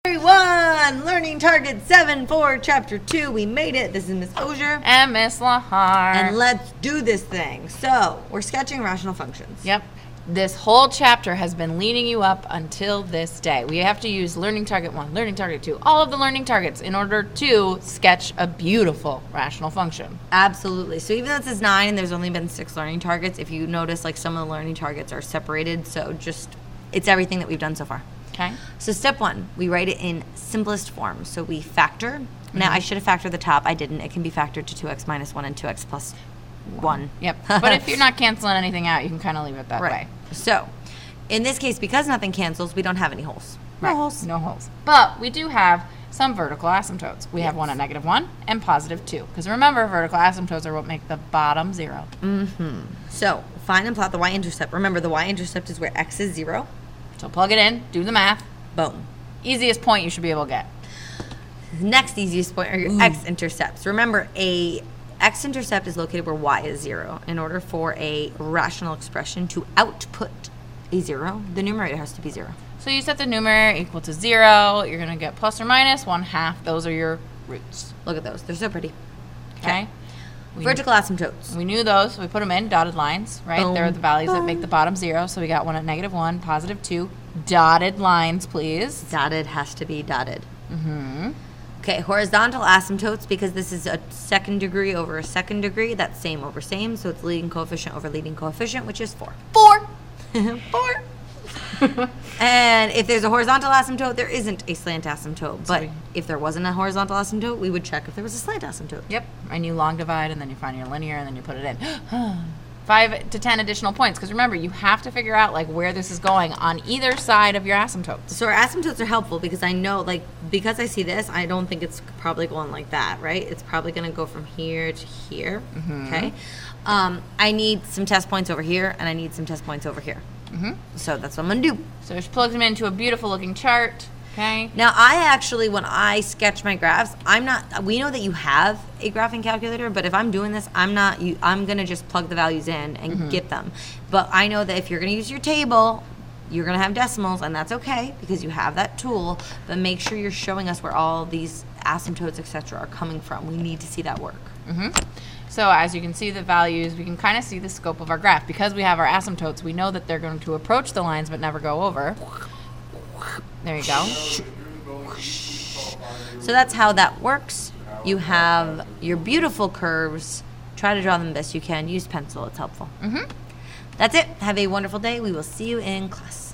Everyone, learning target 7 for chapter 2. We made it. This is Miss Oshier and Miss LaHart. And let's do this thing. So, we're sketching rational functions. Yep. This whole chapter has been leading you up until this day. We have to use learning target 1, learning target 2, all of the learning targets in order to sketch a beautiful rational function. Absolutely. So even though it says 9 and there's only been 6 learning targets, if you notice, like, some of the learning targets are separated, so just, it's everything that we've done so far. Okay. So step 1, we write it in simplest form. So we factor. Now, I should have factored the top. I didn't. It can be factored to 2x minus 1 and 2x plus 1. Yep. But if you're not canceling anything out, you can kind of leave it that way. So in this case, because nothing cancels, we don't have any holes. No holes. No holes. But we do have some vertical asymptotes. We have one at -1 and +2. Because remember, vertical asymptotes are what make the bottom 0. So find and plot the y-intercept. Remember, the y-intercept is where x is 0. So plug it in, do the math. Boom. Easiest point you should be able to get. Next easiest point are your x-intercepts. Remember, a x-intercept is located where y is 0. In order for a rational expression to output a 0, the numerator has to be 0. So you set the numerator equal to 0. You're going to get plus or minus 1/2. Those are your roots. Look at those. They're so pretty. Okay. Vertical asymptotes. We knew those, so we put them in dotted lines, right? Boom. They're the values that make the bottom 0. So we got one at -1, +2. Dotted lines, please. Dotted has to be dotted. Okay, horizontal asymptotes, because this is a second degree over a second degree, that's same over same, so it's leading coefficient over leading coefficient, which is 4. 4! 4! And if there's a horizontal asymptote, there isn't a slant asymptote. But if there wasn't a horizontal asymptote, we would check if there was a slant asymptote. Yep, and you long divide, and then you find your linear, and then you put it in. 5 to 10 additional points, because remember, you have to figure out like where this is going on either side of your asymptotes. So our asymptotes are helpful because I know, like, because I see this, I don't think it's probably going like that, right? It's probably going to go from here to here, okay? I need some test points over here, and I need some test points over here. So that's what I'm going to do. So just plug them into a beautiful looking chart. Okay. Now, I actually, when I sketch my graphs, we know that you have a graphing calculator, but if I'm doing this, I'm going to just plug the values in and get them. But I know that if you're going to use your table, you're going to have decimals, and that's okay because you have that tool, but make sure you're showing us where all these asymptotes, etc., are coming from. We need to see that work. So as you can see the values, we can kind of see the scope of our graph. Because we have our asymptotes, we know that they're going to approach the lines but never go over. There you go. So that's how that works. You have your beautiful curves. Try to draw them best you can. Use pencil. It's helpful. That's it. Have a wonderful day. We will see you in class.